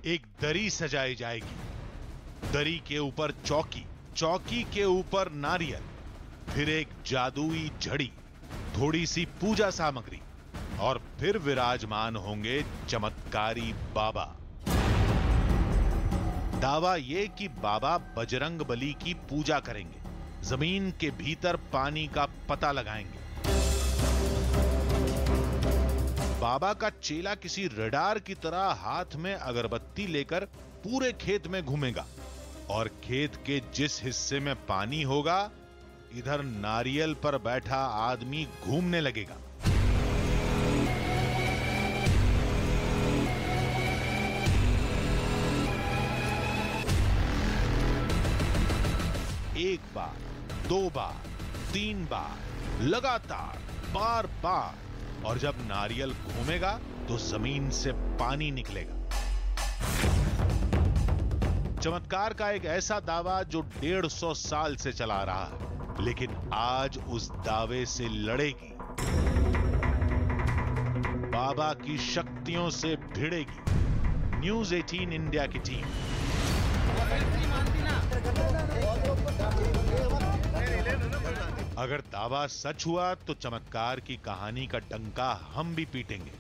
एक दरी सजाई जाएगी। दरी के ऊपर चौकी, चौकी के ऊपर नारियल, फिर एक जादुई झड़ी, थोड़ी सी पूजा सामग्री और फिर विराजमान होंगे चमत्कारी बाबा। दावा यह कि बाबा बजरंगबली की पूजा करेंगे, जमीन के भीतर पानी का पता लगाएंगे। बाबा का चेला किसी रडार की तरह हाथ में अगरबत्ती लेकर पूरे खेत में घूमेगा और खेत के जिस हिस्से में पानी होगा, इधर नारियल पर बैठा आदमी घूमने लगेगा। एक बार, 2 बार, 3 बार, लगातार बार बार, और जब नारियल घूमेगा तो जमीन से पानी निकलेगा। चमत्कार का एक ऐसा दावा जो 150 साल से चला रहा है, लेकिन आज उस दावे से लड़ेगी, बाबा की शक्तियों से भिड़ेगी न्यूज़ 18 इंडिया की टीम। अगर दावा सच हुआ तो चमत्कार की कहानी का डंका हम भी पीटेंगे,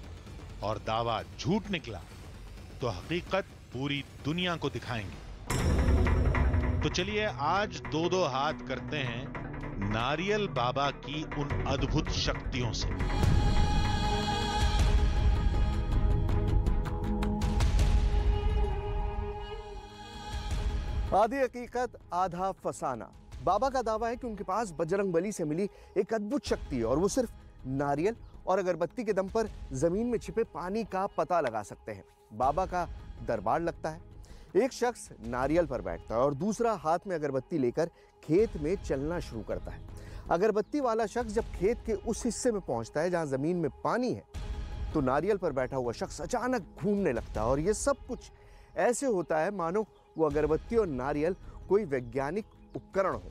और दावा झूठ निकला तो हकीकत पूरी दुनिया को दिखाएंगे। तो चलिए आज 2-2 हाथ करते हैं नारियल बाबा की उन अद्भुत शक्तियों से। आधी हकीकत आधा फसाना। बाबा का दावा है कि उनके पास बजरंगबली से मिली एक अद्भुत शक्ति है और वो सिर्फ नारियल और अगरबत्ती के दम पर जमीन में छिपे पानी का पता लगा सकते हैं। बाबा का दरबार लगता है, एक शख्स नारियल पर बैठता है और दूसरा हाथ में अगरबत्ती लेकर खेत में चलना शुरू करता है। अगरबत्ती वाला शख्स जब खेत के उस हिस्से में पहुंचता है जहां जमीन में पानी है, तो नारियल पर बैठा हुआ शख्स अचानक घूमने लगता है और ये सब कुछ ऐसे होता है मानो वो अगरबत्ती और नारियल कोई वैज्ञानिक उपकरण हो।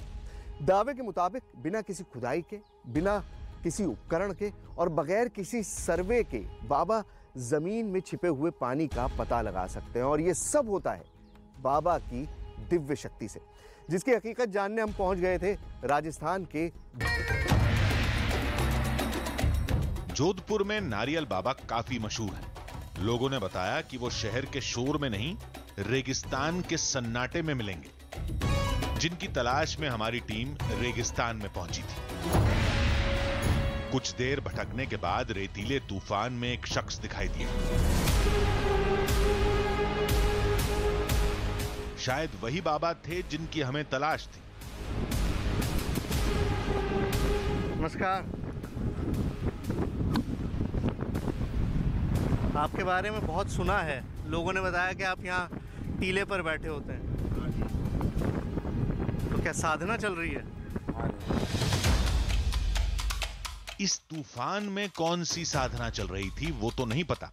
दावे के मुताबिक बिना किसी खुदाई के, बिना किसी उपकरण के और बगैर किसी सर्वे के बाबा जमीन में छिपे हुए पानी का पता लगा सकते हैं, और ये सब होता है बाबा की दिव्य शक्ति से, जिसकी हकीकत जानने हम पहुंच गए थे राजस्थान के जोधपुर में नारियल बाबा काफी मशहूर है। लोगों ने बताया कि वो शहर के शोर में नहीं, रेगिस्तान के सन्नाटे में मिलेंगे, जिनकी तलाश में हमारी टीम रेगिस्तान में पहुंची थी। कुछ देर भटकने के बाद रेतीले तूफान में एक शख्स दिखाई दिया। शायद वही बाबा थे जिनकी हमें तलाश थी। नमस्कार, आपके बारे में बहुत सुना है। लोगों ने बताया कि आप यहाँ टीले पर बैठे होते हैं। तो क्या साधना चल रही है? इस तूफान में कौन सी साधना चल रही थी वो तो नहीं पता,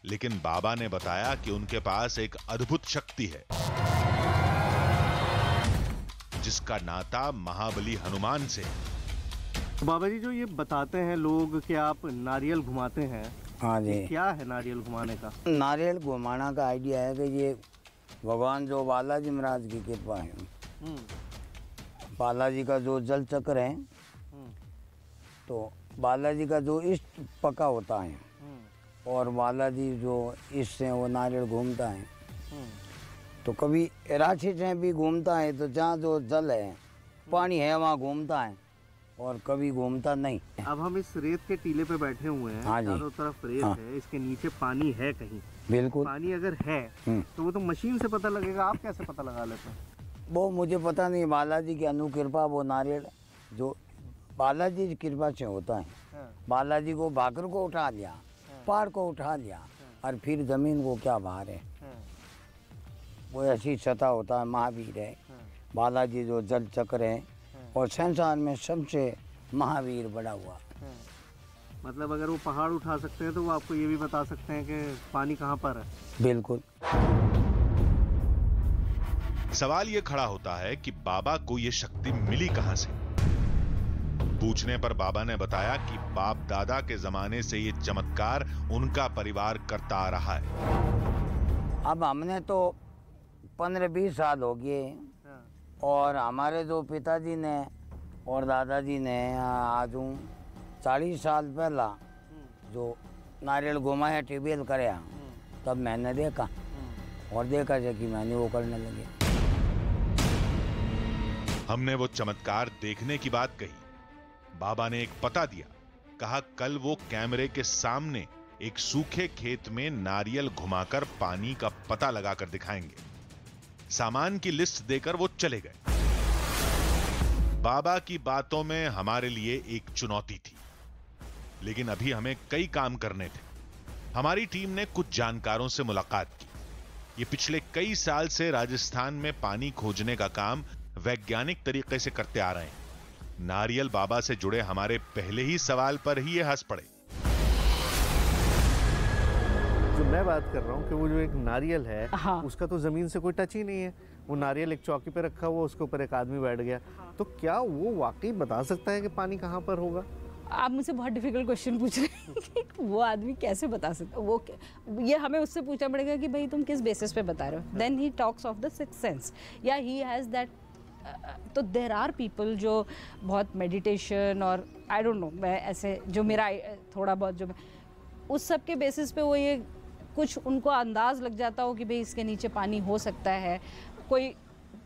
लेकिन बाबा ने बताया कि उनके पास एक अद्भुत शक्ति है जिसका नाता महाबली हनुमान से है। बाबा जी, जो ये बताते हैं लोग कि आप नारियल घुमाते हैं, हाँ जी, क्या है नारियल घुमाने का? नारियल घुमाना का आइडिया है कि ये भगवान जो बालाजी महाराज की कृपा है, बालाजी का जो जल चक्र है, तो बालाजी का जो इष्ट पका होता है और बालाजी जो इष्ट है वो नारियल घूमता है। तो कभी राक्षस में भी घूमता है, तो जहाँ जो जल है, पानी है, वहाँ घूमता है, और कभी घूमता नहीं। अब हम इस रेत के टीले पे बैठे हुए हैं, हाँ जी, चारों तरफ रेत हाँ, है, इसके नीचे पानी है कहीं? बिल्कुल। पानी अगर है तो वो तो मशीन से पता लगेगा, आप कैसे पता लगा लेते हैं? वो मुझे पता नहीं, बालाजी की अनुकृपा, वो नारियल जो बालाजी की कृपा से होता है। बालाजी को भाकर को उठा लिया, पहाड़ को उठा लिया, और फिर जमीन को क्या बाहर है, वो ऐसी सतह होता है। महावीर है बालाजी जो जल चक्र है, और संसार में सबसे महावीर बड़ा हुआ। मतलब अगर वो पहाड़ उठा सकते हैं तो वो आपको ये भी बता सकते हैं कि पानी कहाँ पर है? बिल्कुल। सवाल यह खड़ा होता है कि बाबा को यह शक्ति मिली कहां से। पूछने पर बाबा ने बताया कि बाप दादा के जमाने से यह चमत्कार उनका परिवार करता आ रहा है। अब हमने तो 15-20 साल हो गए, और हमारे जो पिताजी ने और दादाजी ने आज 40 साल पहला जो नारियल घुमाया, ट्यूबवेल कराया, तब मैंने देखा और देखा जो कि मैंने वो करने लगे। हमने वो चमत्कार देखने की बात कही। बाबा ने एक पता दिया, कहा कल वो कैमरे के सामने एक सूखे खेत में नारियल घुमाकर पानी का पता लगाकर दिखाएंगे। सामान की लिस्ट देकर वो चले गए। बाबा की बातों में हमारे लिए एक चुनौती थी, लेकिन अभी हमें कई काम करने थे। हमारी टीम ने कुछ जानकारों से मुलाकात की। ये पिछले कई साल से राजस्थान में पानी खोजने का काम वैज्ञानिक तरीके से करते आ रहे हैं। नारियल बाबा से जुड़े हमारे पहले ही सवाल पर ही ये हंस पड़े। जो मैं बात कर रहा हूँ कि वो जो एक नारियल है, हाँ। उसका तो जमीन से कोई टच ही नहीं है। वो नारियल एक चौकी पे रखा हुआ, उसके ऊपर एक आदमी बैठ गया। तो क्या वो वाकई बता सकता है कि पानी कहाँ पर होगा? आप मुझसे बहुत डिफिकल्ट क्वेश्चन पूछ रहे हैं कि वो आदमी कैसे बता सकता, वो ये हमें उससे पूछना पड़ेगा कि भाई तुम किस बेसिस पे बता रहे हो। Then he talks of the sixth sense, या ही हैज़ दैट। तो देर आर पीपल जो बहुत मेडिटेशन और आई डोंट नो, मैं ऐसे जो मेरा थोड़ा बहुत जो उस सब के बेसिस पे वो ये कुछ उनको अंदाज लग जाता हो कि भाई इसके नीचे पानी हो सकता है कोई।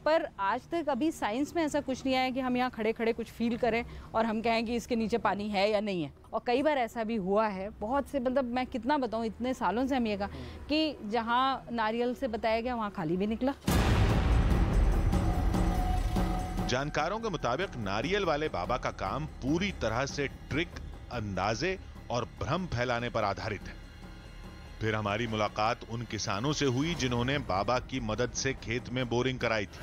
पर आज तक अभी साइंस में ऐसा कुछ नहीं आया कि हम यहाँ खड़े खड़े कुछ फील करें और हम कहें कि इसके नीचे पानी है या नहीं है। और कई बार ऐसा भी हुआ है, बहुत से, मतलब मैं कितना बताऊँ, इतने सालों से हम ये कहा कि जहाँ नारियल से बताया गया वहाँ खाली भी निकला। जानकारों के मुताबिक नारियल वाले बाबा का काम पूरी तरह से ट्रिक, अंदाजे और भ्रम फैलाने पर आधारित है। फिर हमारी मुलाकात उन किसानों से हुई जिन्होंने बाबा की मदद से खेत में बोरिंग कराई थी।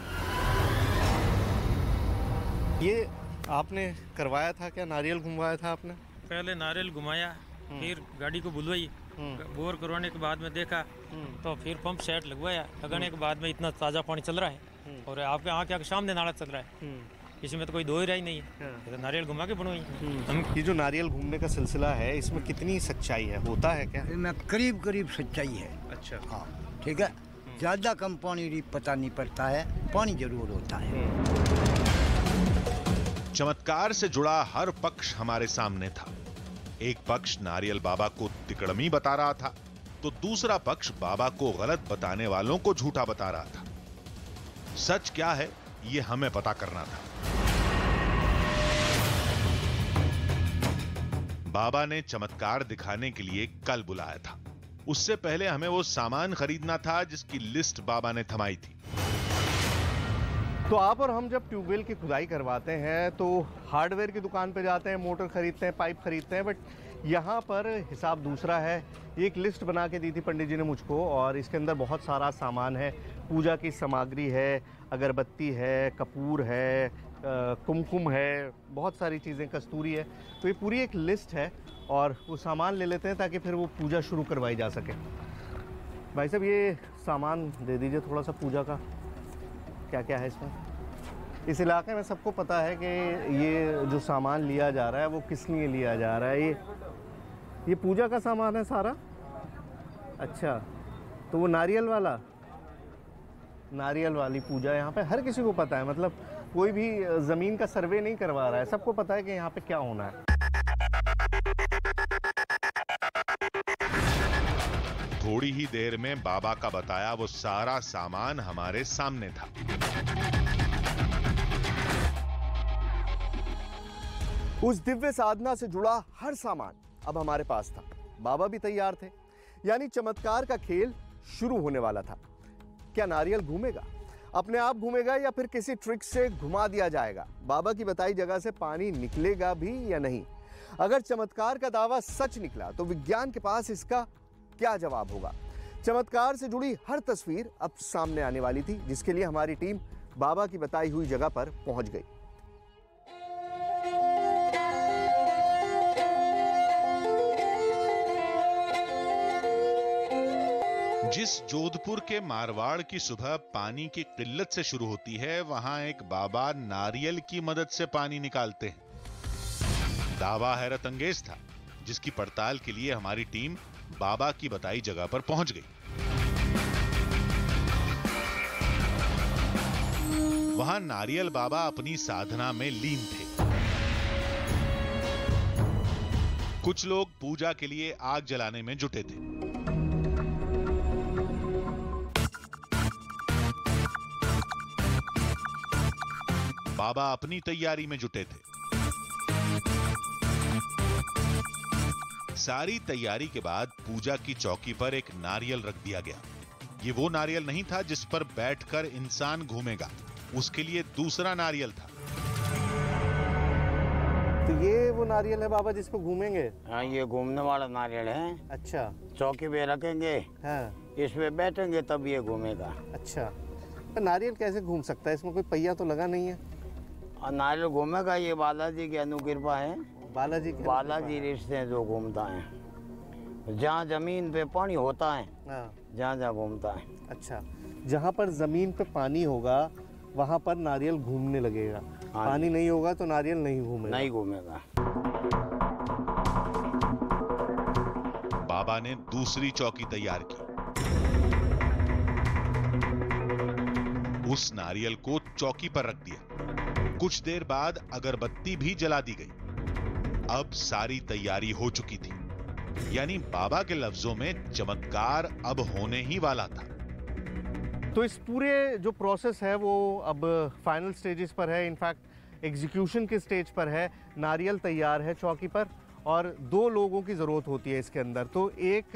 ये आपने करवाया था क्या? नारियल घुमवाया था आपने? पहले नारियल घुमाया, फिर गाड़ी को बुलवाई, बोर करवाने के बाद में देखा, तो फिर पंप सेट लगवाया। लगाने के बाद में इतना ताज़ा पानी चल रहा है और आपके आँख के सामने नाला चल रहा है, इसमें तो कोई दो ही रही नहीं है। तो नारियल घुमा के बनवाई। ये जो नारियल घूमने का सिलसिला है, इसमें कितनी सच्चाई है, होता है क्या? इसमें करीब करीब सच्चाई है। अच्छा, हाँ ठीक है। ज़्यादा कम पानी पता नहीं पड़ता है, पानी जरूर होता है। चमत्कार से जुड़ा हर पक्ष हमारे सामने था। एक पक्ष नारियल बाबा को तिकड़मी बता रहा था, तो दूसरा पक्ष बाबा को गलत बताने वालों को झूठा बता रहा था। सच क्या है ये हमें पता करना था। बाबा ने चमत्कार दिखाने के लिए कल बुलाया था। उससे पहले हमें वो सामान खरीदना था जिसकी लिस्ट बाबा ने थमाई थी। तो आप और हम जब ट्यूबवेल की खुदाई करवाते हैं तो हार्डवेयर की दुकान पे जाते हैं, मोटर खरीदते हैं, पाइप खरीदते हैं, बट यहाँ पर हिसाब दूसरा है। एक लिस्ट बना के दी थी पंडित जी ने मुझको, और इसके अंदर बहुत सारा सामान है। पूजा की सामग्री है, अगरबत्ती है, कपूर है, कुमकुम है, बहुत सारी चीज़ें, कस्तूरी है। तो ये पूरी एक लिस्ट है और वो सामान ले लेते हैं ताकि फिर वो पूजा शुरू करवाई जा सके। भाई साहब ये सामान दे दीजिए थोड़ा सा पूजा का, क्या क्या है इसमें। इस इलाके में सबको पता है कि ये जो सामान लिया जा रहा है वो किस लिए लिया जा रहा है। ये पूजा का सामान है सारा। अच्छा, तो वो नारियल वाली पूजा यहाँ पे हर किसी को पता है, मतलब कोई भी ज़मीन का सर्वे नहीं करवा रहा है, सबको पता है कि यहाँ पे क्या होना है। थोड़ी ही देर में बाबा का बताया वो सारा सामान हमारे सामने था। उस दिव्य साधना से जुड़ा हर सामान अब हमारे पास था। बाबा भी तैयार थे, यानी चमत्कार का खेल शुरू होने वाला था। क्या नारियल घूमेगा, अपने आप घूमेगा, या फिर किसी ट्रिक से घुमा दिया जाएगा? बाबा की बताई जगह से पानी निकलेगा भी या नहीं? अगर चमत्कार का दावा सच निकला तो विज्ञान के पास इसका क्या जवाब होगा? चमत्कार से जुड़ी हर तस्वीर अब सामने आने वाली थी, जिसके लिए हमारी टीम बाबा की बताई हुई जगह पर पहुंच गई। जिस जोधपुर के मारवाड़ की सुबह पानी की किल्लत से शुरू होती है, वहां एक बाबा नारियल की मदद से पानी निकालते हैं। दावा हैरत अंगेज था, जिसकी पड़ताल के लिए हमारी टीम बाबा की बताई जगह पर पहुंच गई। वहां नारियल बाबा अपनी साधना में लीन थे। कुछ लोग पूजा के लिए आग जलाने में जुटे थे। बाबा अपनी तैयारी में जुटे थे। सारी तैयारी के बाद पूजा की चौकी पर एक नारियल रख दिया गया। ये वो नारियल नहीं था जिस पर बैठकर इंसान घूमेगा, उसके लिए दूसरा नारियल था। तो ये वो नारियल है बाबा जिस पे घूमेंगे? हाँ, ये घूमने वाला नारियल है। अच्छा। चौकी पे रखेंगे, हाँ, इस पे बैठेंगे तब ये घूमेगा। अच्छा, तो नारियल कैसे घूम सकता है? इसमें कोई पहिया तो लगा नहीं है। और नारियल घूमेगा, ये बालाजी की अनुकृपा है। बालाजी रिश्ते हैं जो घूमता है। जहाँ जमीन पे पानी होता है, जहाँ जहाँ घूमता है। अच्छा, जहाँ पर जमीन पे पानी होगा वहाँ पर नारियल घूमने लगेगा। पानी नहीं होगा तो नारियल नहीं घूमेगा। नहीं घूमेगा। बाबा ने दूसरी चौकी तैयार की। उस नारियल को चौकी पर रख दिया। कुछ देर बाद अगरबत्ती भी जला दी गई। अब सारी तैयारी हो चुकी थी, यानी बाबा के लफ्जों में चमत्कार अब होने ही वाला था। तो इस पूरे जो प्रोसेस है वो अब फाइनल स्टेजेस पर है। इनफैक्ट एग्जीक्यूशन के स्टेज पर है। नारियल तैयार है चौकी पर और 2 लोगों की ज़रूरत होती है इसके अंदर। तो एक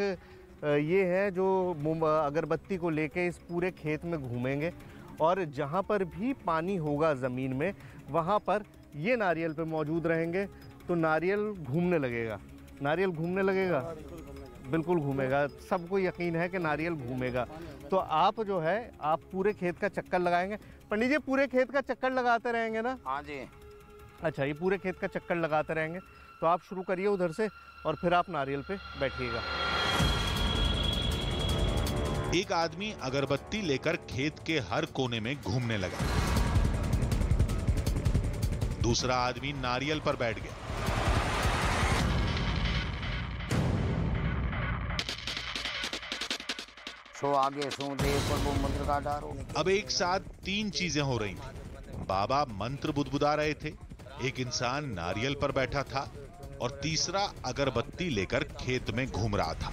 ये है जो अगरबत्ती को लेके इस पूरे खेत में घूमेंगे और जहाँ पर भी पानी होगा ज़मीन में वहाँ पर ये नारियल पे मौजूद रहेंगे। तो नारियल घूमने लगेगा। नारियल घूमने लगेगा, बिल्कुल घूमेगा। सबको यकीन है कि नारियल घूमेगा। तो आप जो है आप पूरे खेत का चक्कर लगाएंगे। पंडित जी पूरे खेत का चक्कर लगाते रहेंगे ना? हाँ जी। अच्छा, ये पूरे खेत का चक्कर लगाते रहेंगे। तो आप शुरू करिए उधर से और फिर आप नारियल पे बैठिएगा। एक आदमी अगरबत्ती लेकर खेत के हर कोने में घूमने लगा। दूसरा आदमी नारियल पर बैठ गया। सो आगे सो देव प्रभु मंत्र का डारो। अब एक साथ 3 चीजें हो रही थी। बाबा मंत्र बुदबुदा रहे थे, एक इंसान नारियल पर बैठा था और तीसरा अगरबत्ती लेकर खेत में घूम रहा था।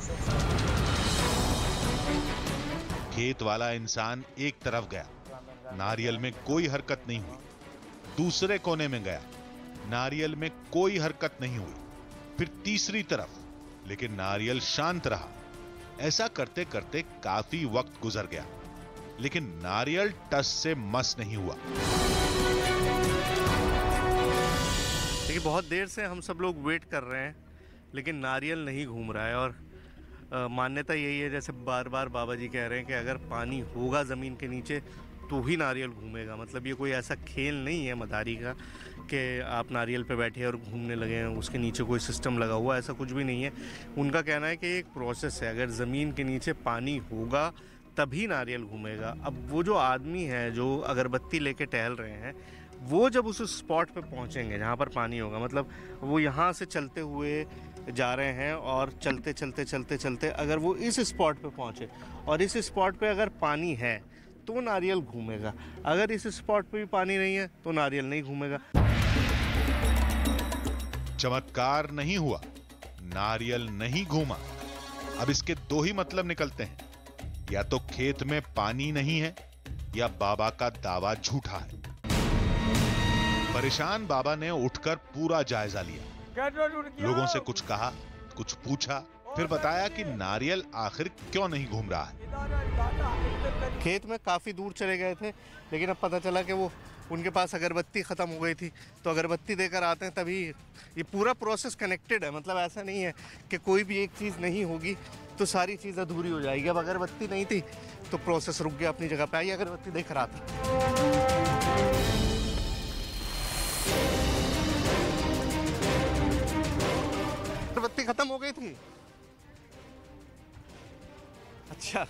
खेत वाला इंसान एक तरफ गया, नारियल में कोई हरकत नहीं हुई। दूसरे कोने में गया, नारियल में कोई हरकत नहीं हुई। फिर तीसरी तरफ, लेकिन नारियल शांत रहा। ऐसा करते करते काफी वक्त गुजर गया, लेकिन नारियल टस से मस नहीं हुआ। देखिए, बहुत देर से हम सब लोग वेट कर रहे हैं लेकिन नारियल नहीं घूम रहा है। और मान्यता यही है, जैसे बार बार बाबा जी कह रहे हैं कि अगर पानी होगा ज़मीन के नीचे तो ही नारियल घूमेगा। मतलब ये कोई ऐसा खेल नहीं है मदारी का कि आप नारियल पे बैठे और घूमने लगे हैं, उसके नीचे कोई सिस्टम लगा हुआ, ऐसा कुछ भी नहीं है। उनका कहना है कि एक प्रोसेस है, अगर ज़मीन के नीचे पानी होगा तभी नारियल घूमेगा। अब वो जो आदमी है जो अगरबत्ती लेके टहल रहे हैं, वो जब उस स्पॉट पे पहुंचेंगे जहाँ पर पानी होगा, मतलब वो यहाँ से चलते हुए जा रहे हैं और चलते चलते चलते चलते अगर वो इस स्पॉट पे पहुँचे और इस स्पॉट पे अगर पानी है तो नारियल घूमेगा। अगर इस स्पॉट पे भी पानी नहीं है तो नारियल नहीं घूमेगा। चमत्कार नहीं हुआ, नारियल नहीं घूमा। अब इसके 2 ही मतलब निकलते हैं, या तो खेत में पानी नहीं है या बाबा का दावा झूठा है। परेशान बाबा ने उठकर पूरा जायजा लिया। लोगों से कुछ कहा, कुछ पूछा, फिर बताया कि नारियल आखिर क्यों नहीं घूम रहा है। खेत में काफ़ी दूर चले गए थे लेकिन अब पता चला कि वो उनके पास अगरबत्ती ख़त्म हो गई थी। तो अगरबत्ती देकर आते हैं तभी। ये पूरा प्रोसेस कनेक्टेड है, मतलब ऐसा नहीं है कि कोई भी एक चीज़ नहीं होगी तो सारी चीज़ अधूरी हो जाएगी। अब अगरबत्ती नहीं थी तो प्रोसेस रुक गया अपनी जगह पे। आइए अगरबत्ती देकर आते हैं। अगरबत्ती ख़त्म हो गई थी। अच्छा,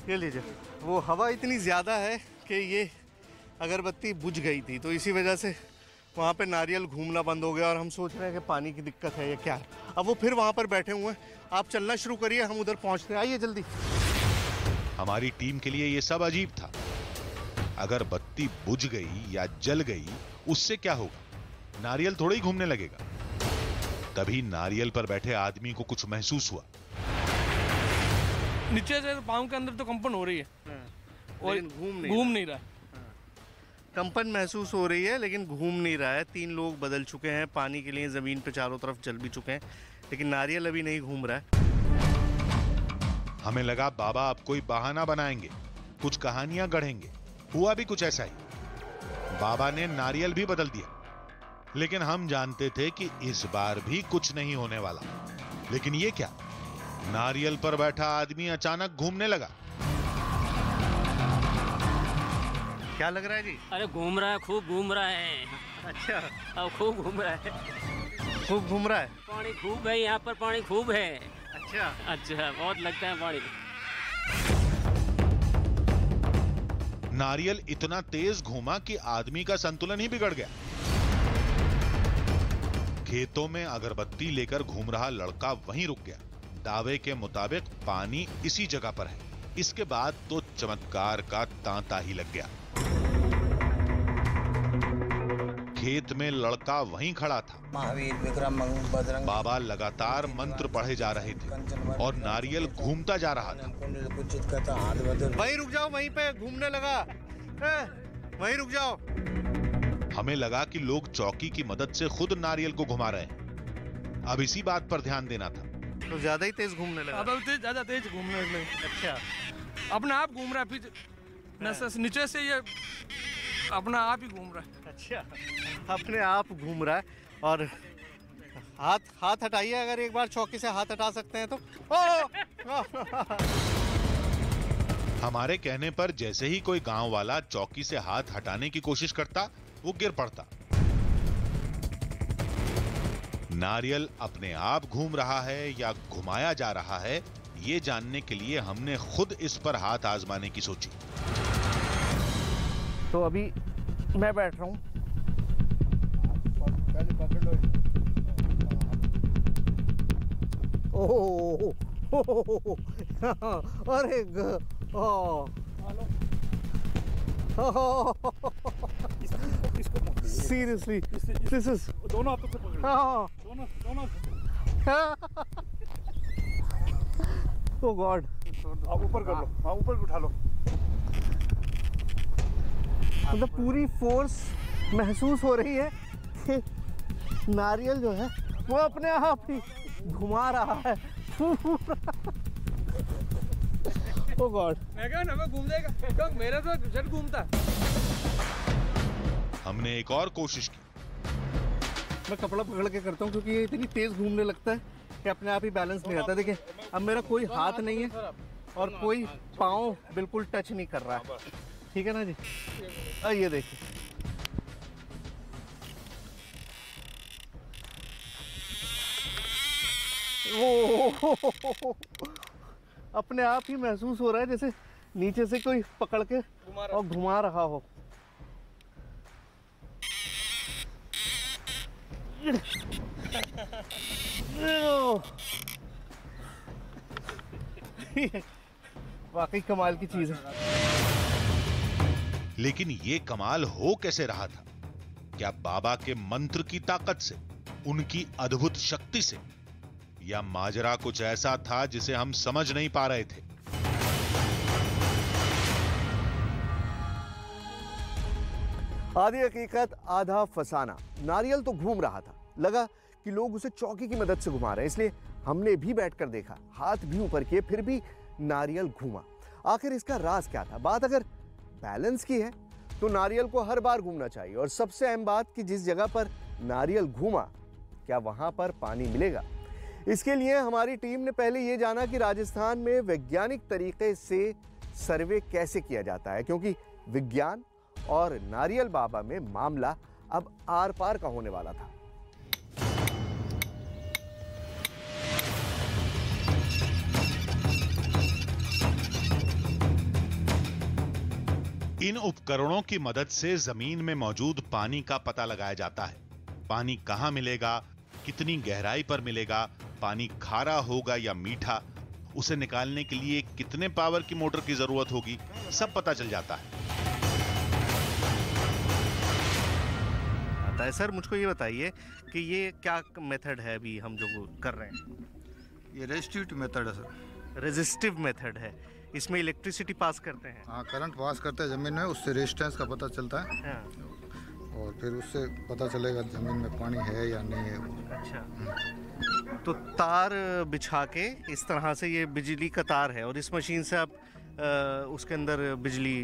ये लीजिए। वो हवा इतनी ज़्यादा है कि ये अगरबत्ती बुझ गई थी, तो इसी वजह से वहाँ पे नारियल घूमना बंद हो गया। और हम सोच रहे हैं कि पानी की दिक्कत है या क्या है। अब वो फिर वहाँ पर बैठे हुए हैं। आप चलना शुरू करिए, हम उधर पहुँचते हैं। आइए जल्दी। हमारी टीम के लिए ये सब अजीब था। अगर बत्ती बुझ गई या जल गई उससे क्या होगा? नारियल थोड़ा ही घूमने लगेगा। तभी नारियल पर बैठे आदमी को कुछ महसूस हुआ। नीचे से पाँव के अंदर तो कंपन हो रही है और घूम नहीं रहा। कंपन महसूस हो रही है लेकिन घूम नहीं रहा है। 3 लोग बदल चुके हैं, पानी के लिए जमीन पे चारों तरफ चल भी चुके हैं, लेकिन नारियल अभी नहीं घूम रहा है। हमें लगा बाबा अब कोई बहाना बनाएंगे, कुछ कहानियां गढ़ेंगे। हुआ भी कुछ ऐसा ही। बाबा ने नारियल भी बदल दिया, लेकिन हम जानते थे कि इस बार भी कुछ नहीं होने वाला। लेकिन ये क्या? नारियल पर बैठा आदमी अचानक घूमने लगा। क्या लग रहा है जी? अरे घूम रहा है, खूब घूम रहा है। अच्छा, अब खूब घूम रहा है। खूब घूम रहा है। पानी खूब है यहाँ पर, पानी खूब है। अच्छा अच्छा, बहुत लगता है पानी। नारियल इतना तेज घूमा कि आदमी का संतुलन ही बिगड़ गया। खेतों में अगरबत्ती लेकर घूम रहा लड़का वहीं रुक गया। दावे के मुताबिक पानी इसी जगह पर है। इसके बाद तो चमत्कार का तांता ही लग गया। खेत में लड़का वहीं खड़ा था। महावीर विक्रम बजरंग बाबा लगातार मंत्र पढ़े जा रहे थे और नारियल घूमता जा रहा था। वहीं रुक जाओ, वहीं पे घूमने लगा। वहीं रुक जाओ। हमें लगा कि लोग चौकी की मदद से खुद नारियल को घुमा रहे हैं। अब इसी बात पर ध्यान देना था। तो ज्यादा ही तेज घूमने लगा। ज्यादा तेज घूमने लगे। अच्छा, अपने आप घूम रहा है, फिर नीचे से ये अपना आप ही घूम रहा है। अच्छा, अपने आप घूम रहा है। और हाथ हटाइए, अगर एक बार चौकी से हाथ हटा सकते हैं तो। हमारे कहने पर जैसे ही कोई गांव वाला चौकी से हाथ हटाने की कोशिश करता, वो गिर पड़ता। नारियल अपने आप घूम रहा है या घुमाया जा रहा है, ये जानने के लिए हमने खुद इस पर हाथ आजमाने की सोची। तो अभी मैं बैठ रहा हूँ। अरे सीरियसली दिस इज दोनों हाथों से पकड़ो। दोनों ओह गॉड। आप ऊपर कर लो। हाँ, ऊपर उठा लो। मतलब पूरी फोर्स महसूस हो रही है कि नारियल जो है वो अपने आप ही घुमा रहा है। ओह गॉड। मैं क्या ना घूम जाएगा, तो मेरा तो झट घूमता। हमने एक और कोशिश की। मैं कपड़ा पकड़ के करता हूँ क्योंकि ये इतनी तेज घूमने लगता है कि अपने आप ही बैलेंस नहीं आता। देखिए अब मेरा कोई हाथ नहीं है और कोई पाँव बिल्कुल टच नहीं कर रहा है। ठीक है ना जी? ये देखिए, अपने आप ही महसूस हो रहा है जैसे नीचे से कोई पकड़ के और घुमा रहा हो। वाकई कमाल की चीज है। लेकिन ये कमाल हो कैसे रहा था? क्या बाबा के मंत्र की ताकत से, उनकी अद्भुत शक्ति से, या माजरा कुछ ऐसा था जिसे हम समझ नहीं पा रहे थे? आधी हकीकत आधा फसाना। नारियल तो घूम रहा था, लगा कि लोग उसे चौकी की मदद से घुमा रहे हैं, इसलिए हमने भी बैठकर देखा, हाथ भी ऊपर किए, फिर भी नारियल घूमा। आखिर इसका राज क्या था? बात अगर बैलेंस की है तो नारियल को हर बार घूमना चाहिए, और सबसे अहम बात कि जिस जगह पर नारियल घूमा क्या वहां पर पानी मिलेगा? इसके लिए हमारी टीम ने पहले ये जाना कि राजस्थान में वैज्ञानिक तरीके से सर्वे कैसे किया जाता है, क्योंकि विज्ञान और नारियल बाबा में मामला अब आर पार का होने वाला था। इन उपकरणों की मदद से जमीन में मौजूद पानी का पता लगाया जाता है। पानी कहां मिलेगा, कितनी गहराई पर मिलेगा, पानी खारा होगा या मीठा, उसे निकालने के लिए कितने पावर की मोटर की जरूरत होगी, सब पता चल जाता है। आता है। सर मुझको ये बताइए कि ये क्या मेथड है अभी हम जो कर रहे हैं? ये रेजिस्टिव मेथड है सर। रेजिस्टिव मेथड है, इसमें इलेक्ट्रिसिटी पास करते हैं? हाँ, करंट पास करते हैं ज़मीन में, उससे रेजिस्टेंस का पता चलता है। हाँ। और फिर उससे पता चलेगा ज़मीन में पानी है या नहीं है। अच्छा, तो तार बिछा के इस तरह से, ये बिजली का तार है और इस मशीन से आप उसके अंदर बिजली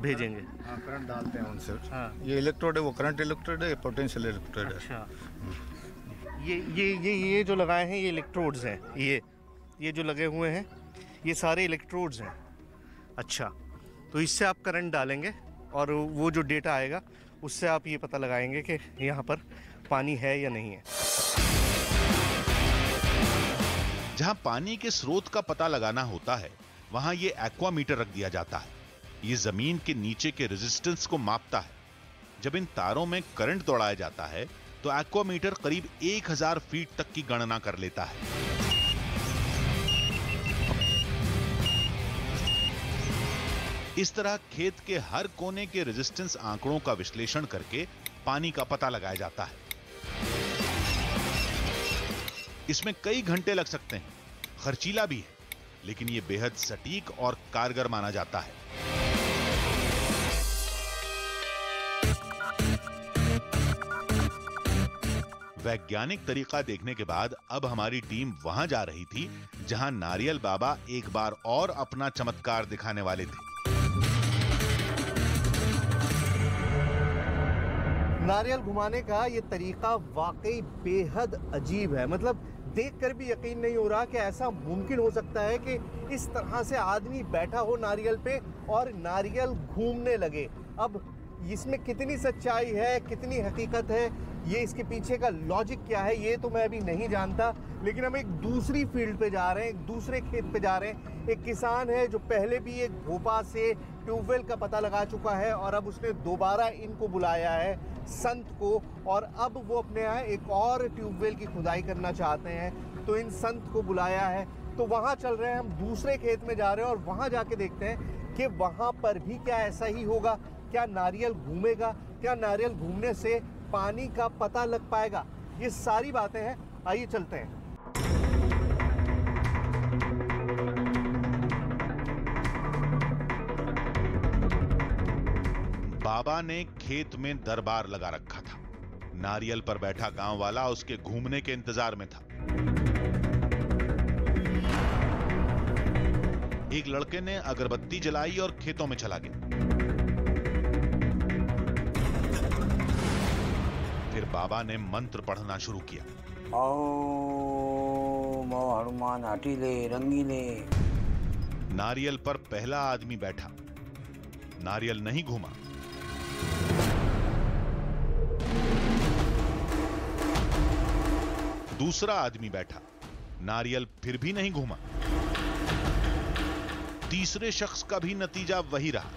भेजेंगे? हाँ, करंट डालते हैं उनसे। हाँ। ये इलेक्ट्रोड है, वो करंट इलेक्ट्रोड है, ये पोटेंशियल इलेक्ट्रोड है। अच्छा, ये जो लगाए हैं ये इलेक्ट्रोड्स हैं, ये जो लगे हुए हैं ये सारे इलेक्ट्रोड्स हैं। अच्छा, तो इससे आप करंट डालेंगे और वो जो डेटा आएगा उससे आप ये पता लगाएंगे कि यहाँ पर पानी है या नहीं है। जहां पानी के स्रोत का पता लगाना होता है वहां ये एक्वामीटर रख दिया जाता है। ये जमीन के नीचे के रेजिस्टेंस को मापता है। जब इन तारों में करंट दौड़ाया जाता है तो एक्वामीटर करीब 1000 फीट तक की गणना कर लेता है। इस तरह खेत के हर कोने के रेजिस्टेंस आंकड़ों का विश्लेषण करके पानी का पता लगाया जाता है। इसमें कई घंटे लग सकते हैं, खर्चीला भी है, लेकिन यह बेहद सटीक और कारगर माना जाता है। वैज्ञानिक तरीका देखने के बाद अब हमारी टीम वहां जा रही थी जहां नारियल बाबा एक बार और अपना चमत्कार दिखाने वाले थे। नारियल घुमाने का ये तरीका वाकई बेहद अजीब है। मतलब देखकर भी यकीन नहीं हो रहा कि ऐसा मुमकिन हो सकता है कि इस तरह से आदमी बैठा हो नारियल पे और नारियल घूमने लगे। अब इसमें कितनी सच्चाई है, कितनी हकीकत है, ये इसके पीछे का लॉजिक क्या है, ये तो मैं अभी नहीं जानता। लेकिन हम एक दूसरी फील्ड पे जा रहे हैं, एक दूसरे खेत पे जा रहे हैं। एक किसान है जो पहले भी एक भोपा से ट्यूबवेल का पता लगा चुका है और अब उसने दोबारा इनको बुलाया है, संत को, और अब वो अपने यहाँ एक और ट्यूबवेल की खुदाई करना चाहते हैं, तो इन संत को बुलाया है। तो वहाँ चल रहे हैं, हम दूसरे खेत में जा रहे हैं और वहाँ जाके देखते हैं कि वहाँ पर भी क्या ऐसा ही होगा। क्या नारियल घूमेगा? क्या नारियल घूमने से पानी का पता लग पाएगा? ये सारी बातें हैं, आइए चलते हैं। बाबा ने खेत में दरबार लगा रखा था। नारियल पर बैठा गांव वाला उसके घूमने के इंतजार में था। एक लड़के ने अगरबत्ती जलाई और खेतों में चला गया। फिर बाबा ने मंत्र पढ़ना शुरू किया। ओम हनुमान हटीले रंगीले। नारियल पर पहला आदमी बैठा, नारियल नहीं घूमा। दूसरा आदमी बैठा, नारियल फिर भी नहीं घूमा। तीसरे शख्स का भी नतीजा वही रहा।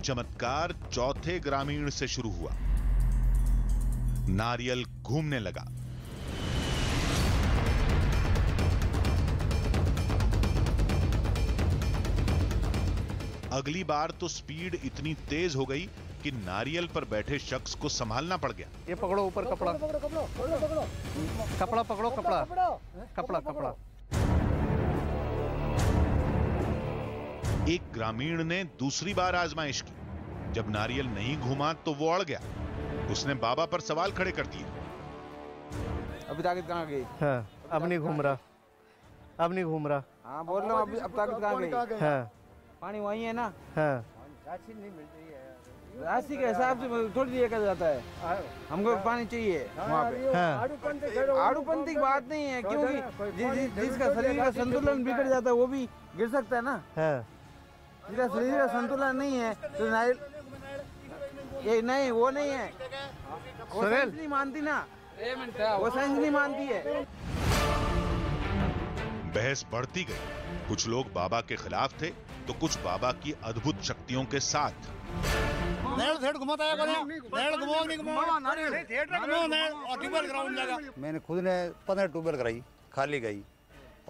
चमत्कार चौथे ग्रामीण से शुरू हुआ। नारियल घूमने लगा। अगली बार तो स्पीड इतनी तेज हो गई कि नारियल पर बैठे शख्स को संभालना पड़ गया। ये पकड़ो ऊपर कपड़ा, कपड़ा पकड़ो, कपड़ा कपड़ा कपड़ा। एक ग्रामीण ने दूसरी बार आजमाइश की। जब नारियल नहीं घूमा तो वो अड़ गया। उसने बाबा पर सवाल खड़े कर दिए। अभी ताकत कहाँ गई? हाँ, अब नहीं घूम रहा, अब नहीं घूम रहा। हाँ बोल रहा हूँ, अब ताकत कहाँ गई? हाँ, पानी वही है ना? हाँ। राशि के हिसाब से थोड़ी दिया जाता है, हमको पानी चाहिए वहाँ पे। आड़ूपंथी की बात नहीं है, क्योंकि जिसका शरीर का संतुलन बिगड़ जाता है वो भी गिर सकता है ना। जिसका शरीर का संतुलन नहीं है तो नारियल ये नहीं, वो नहीं है, वो साइंस नहीं मानती ना, वो साइंस नहीं मानती है। बहस बढ़ती गई। कुछ लोग बाबा के खिलाफ थे तो कुछ बाबा की अद्भुत शक्तियों के साथ। मैंने खुद ने 15 ट्यूबवेल कराई, खाली गई,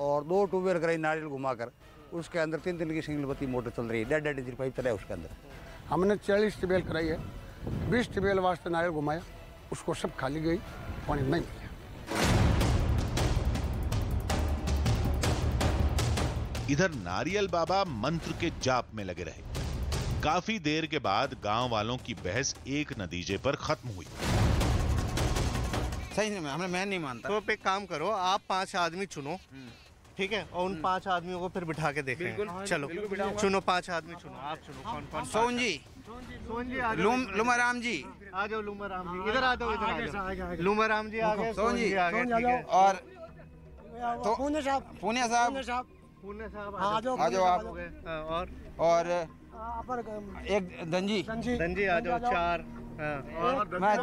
और 2 ट्यूबवेल कराई नारियल घुमाकर। उसके अंदर 3 की सिंगल बत्ती मोटर चल रही है, 1.5 इंच पाइप चला है उसके अंदर। हमने 40 ट्यूबवेल कराई है, 20 ट्यूबवेल वास्ते नारियल घुमाया, उसको सब खाली गई, पानी नहीं मिला। इधर नारियल बाबा मंत्र के जाप में लगे रहे। काफी देर के बाद गांव वालों की बहस एक नतीजे पर खत्म हुई। सही नहीं, मैं नहीं मानता। तो एक काम करो, आप 5 आदमी चुनो, ठीक है, और उन 5 आदमियों को फिर बिठा के देखें। चलो चुनो, 5 आदमी चुनो। आप चुनो कौन कौन? सोन जी, लुमाराम जी, आ जाओ। लुमाराम जी इधर आ जाओ, इधर आ जाओ। लुमाराम जी आ गए, सोन जी आ गए, और पूने साहब, पूनिया साहब, आ जाओ आप। और एक धनजी आ जाओ। 4 और मैं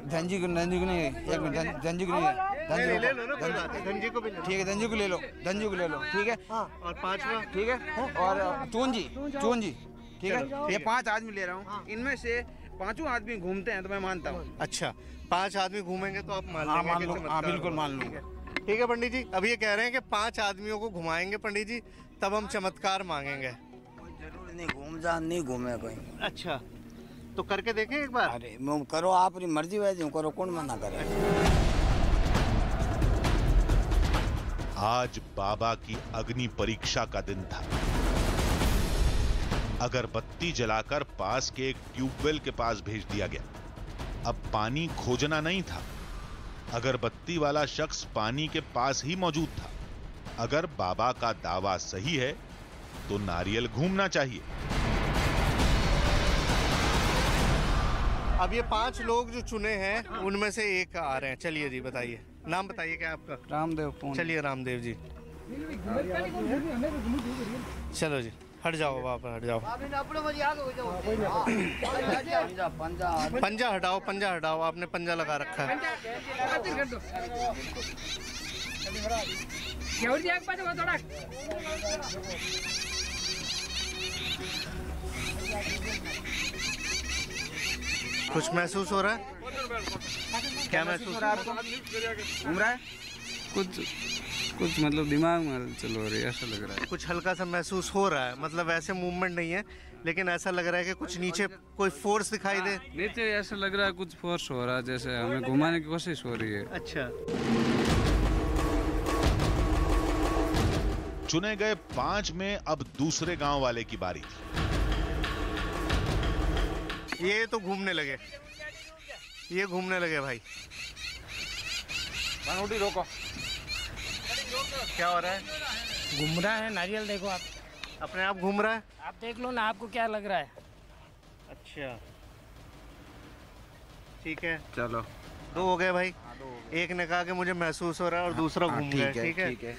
धनजी को नहीं, एक मिनट, धनजी को नहीं, ले लो ना, धनजी को भी ले लो। ठीक है, धनजी को ले लो, धनजी को ले लो, ठीक है। और 5वां, ठीक है, और चून जी, ठीक है। ये 5 आदमी ले रहा हूँ, इनमें से 5 आदमी घूमते हैं तो मैं मानता हूँ। अच्छा, 5 आदमी घूमेंगे तो आप मान हाँ, लेंगे? हाँ, बिल्कुल मान लूंगा। ठीक है पंडित जी, अब ये कह रहे हैं कि 5 आदमियों को घुमाएंगे पंडित जी, तब हम चमत्कार मांगेंगे। जरूर नहीं घूमे कोई। अच्छा, तो करके देखें एक बार। अरे करो, आप अपनी मर्जी वैसे करो, कौन मना करे। आज बाबा की अग्नि परीक्षा का दिन था। अगरबत्ती जलाकर पास के एक ट्यूबवेल के पास भेज दिया गया। अब पानी खोजना नहीं था, अगरबत्ती वाला शख्स पानी के पास ही मौजूद था। अगर बाबा का दावा सही है तो नारियल घूमना चाहिए। अब ये 5 लोग जो चुने हैं उनमें से एक आ रहे हैं। चलिए जी, बताइए, नाम बताइए क्या आपका? रामदेव। चलिए रामदेव जी, चलो जी, हट जाओ, वहाँ पर हट जाओ। पंजा हटाओ, आपने पंजा लगा रखा है। कुछ महसूस हो रहा है? क्या महसूस हो रहा है आपको? घूम रहा है कुछ मतलब दिमाग में हलचल हो रही है, ऐसा लग रहा है। कुछ हल्का सा महसूस हो रहा है, मतलब ऐसे मूवमेंट नहीं है, लेकिन ऐसा लग रहा है कि कुछ नीचे कोई फोर्स दिखाई दे। नीचे ऐसा लग रहा है कुछ फोर्स हो रहा है, जैसे हमें घुमाने की कोशिश हो रही है। अच्छा, चुने गए 5 में अब दूसरे गांव वाले की बारी थी। ये तो घूमने लगे, भाई। रोको, क्या हो रहा है? घूम रहा है नारियल, देखो आप अपने आप घूम रहा है। आप देख लो ना, आपको क्या लग रहा है? अच्छा, ठीक है, चलो 2 हो गए भाई। एक ने कहा कि मुझे महसूस हो रहा है और दूसरा घूम गया। ठीक है।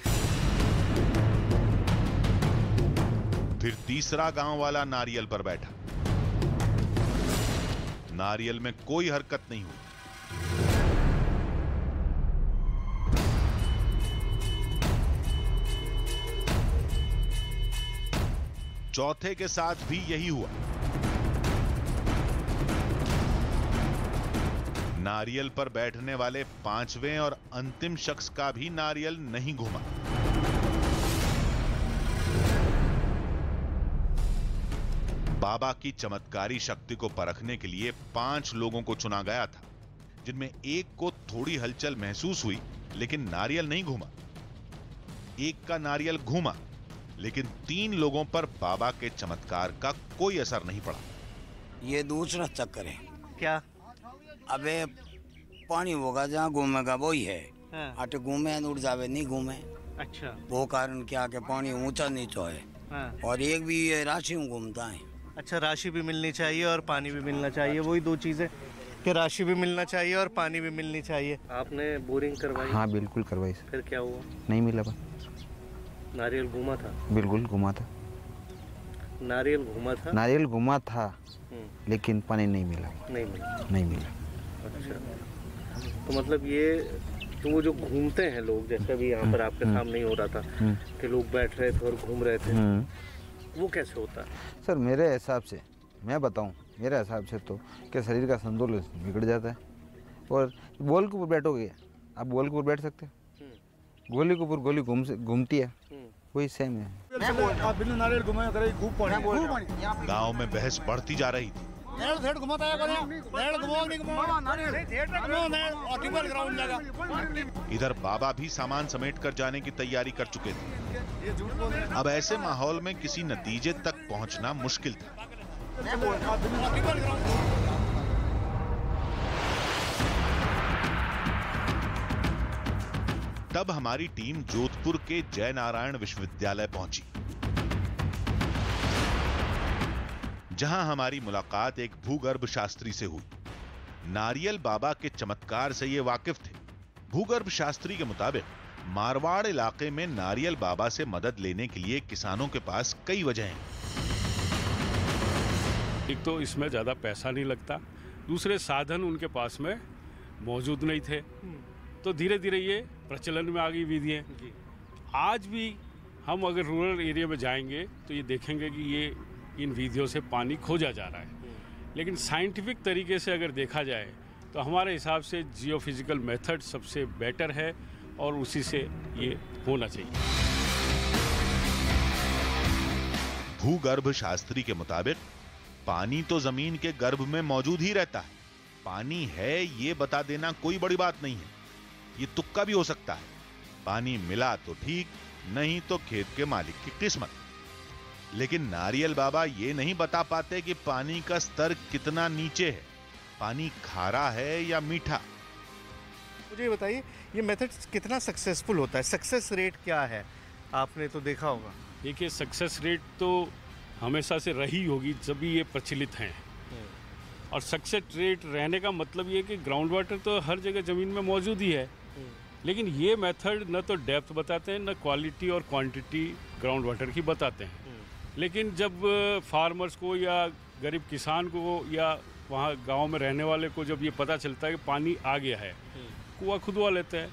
फिर तीसरा गांव वाला नारियल पर बैठा। नारियल में कोई हरकत नहीं हुई। चौथे के साथ भी यही हुआ। नारियल पर बैठने वाले 5वें और अंतिम शख्स का भी नारियल नहीं घूमा। बाबा की चमत्कारी शक्ति को परखने के लिए 5 लोगों को चुना गया था, जिनमें एक को थोड़ी हलचल महसूस हुई, लेकिन नारियल नहीं घूमा। एक का नारियल घूमा, लेकिन 3 लोगों पर बाबा के चमत्कार का कोई असर नहीं पड़ा। ये दूसरा चक्कर है। क्या? अबे पानी होगा जहाँ घूमेगा वही है। आटे घूमे उड़ जावे, नहीं घूमे। अच्छा, वो कारण क्या कि पानी ऊंचा नीचा है। और एक भी ये राशि में घूमता है। अच्छा, राशि भी मिलनी चाहिए और पानी भी मिलना चाहिए, वही 2 चीजें, कि राशि भी मिलना चाहिए और पानी भी मिलनी चाहिए। आपने बोरिंग करवाई? हाँ बिल्कुल करवाई। फिर क्या हुआ? नहीं मिला। नारियल घूमा था? बिल्कुल घूमा था। नारियल घूमा था, लेकिन पानी नहीं मिला। नहीं मिला। अच्छा, तो मतलब ये तो वो जो घूमते हैं लोग, जैसे अभी यहाँ पर आपके सामने ही हो रहा था कि लोग बैठ रहे थे और घूम रहे थे, वो कैसे होता है? सर मेरे हिसाब से मैं बताऊं, मेरे हिसाब से तो कि शरीर का संतुलन बिगड़ जाता है। और बॉल के ऊपर बैठोगे, आप बॉल के ऊपर बैठ सकते हो, गोली के ऊपर गोली घूमती है, वही सेम है। बिना नारियल घुमाया करे खूब पानी। गांव में बहस बढ़ती जा रही थी। इधर बाबा भी सामान समेट कर जाने की तैयारी कर चुके थे। अब ऐसे माहौल में किसी नतीजे तक पहुंचना मुश्किल था। तब हमारी टीम जोधपुर के जय नारायण विश्वविद्यालय पहुंची, जहां हमारी मुलाकात एक भूगर्भ शास्त्री से हुई। नारियल बाबा के चमत्कार से ये वाकिफ थे। भूगर्भ शास्त्री के मुताबिक मारवाड़ इलाके में नारियल बाबा से मदद लेने के लिए किसानों के पास कई वजह हैं। एक तो इसमें ज़्यादा पैसा नहीं लगता, दूसरे साधन उनके पास में मौजूद नहीं थे, तो धीरे धीरे ये प्रचलन में आ गई विधियाँ। आज भी हम अगर रूरल एरिया में जाएंगे तो ये देखेंगे कि ये इन विधियों से पानी खोजा जा रहा है। लेकिन साइंटिफिक तरीके से अगर देखा जाए तो हमारे हिसाब से जियोफिजिकल मेथड सबसे बेटर है और उसी से ये होना चाहिए। भूगर्भ शास्त्री के मुताबिक पानी तो जमीन के गर्भ में मौजूद ही रहता है। पानी है ये बता देना कोई बड़ी बात नहीं है, ये तुक्का भी हो सकता है। पानी मिला तो ठीक, नहीं तो खेत के मालिक की किस्मत। लेकिन नारियल बाबा ये नहीं बता पाते कि पानी का स्तर कितना नीचे है, पानी खारा है या मीठा। मुझे ये बताइए, ये मेथड कितना सक्सेसफुल होता है, सक्सेस रेट क्या है? आपने तो देखा होगा। देखिए, सक्सेस रेट तो हमेशा से रही होगी जब भी ये प्रचलित हैं। और सक्सेस रेट रहने का मतलब ये कि ग्राउंड वाटर तो हर जगह ज़मीन में मौजूद ही है, लेकिन ये मेथड न तो डेप्थ बताते हैं, न क्वालिटी और क्वांटिटी ग्राउंड वाटर की बताते हैं। लेकिन जब फार्मर्स को या गरीब किसान को या वहाँ गांव में रहने वाले को जब ये पता चलता है कि पानी आ गया है, कुआं खुदवा लेते हैं।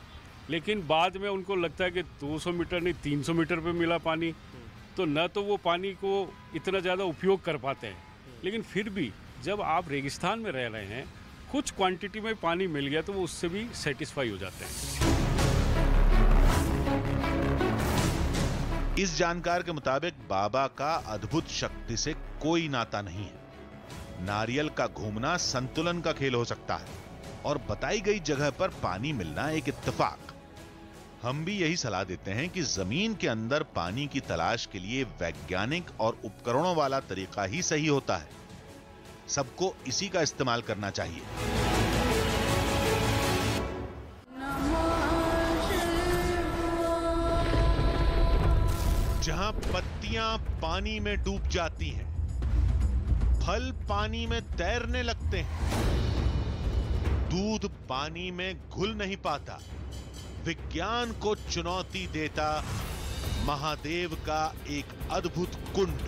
लेकिन बाद में उनको लगता है कि 200 मीटर नहीं 300 मीटर पे मिला पानी, तो न तो वो पानी को इतना ज़्यादा उपयोग कर पाते हैं। लेकिन फिर भी जब आप रेगिस्तान में रह रहे हैं, कुछ क्वांटिटी में पानी मिल गया तो वो उससे भी सेटिस्फाई हो जाते हैं। इस जानकार के मुताबिक बाबा का अद्भुत शक्ति से कोई नाता नहीं है। नारियल का घूमना संतुलन का खेल हो सकता है और बताई गई जगह पर पानी मिलना एक इत्तेफाक। हम भी यही सलाह देते हैं कि जमीन के अंदर पानी की तलाश के लिए वैज्ञानिक और उपकरणों वाला तरीका ही सही होता है। सबको इसी का इस्तेमाल करना चाहिए। जहां पत्तियां पानी में डूब जाती हैं, फल पानी में तैरने लगते हैं, दूध पानी में घुल नहीं पाता, विज्ञान को चुनौती देता महादेव का एक अद्भुत कुंड।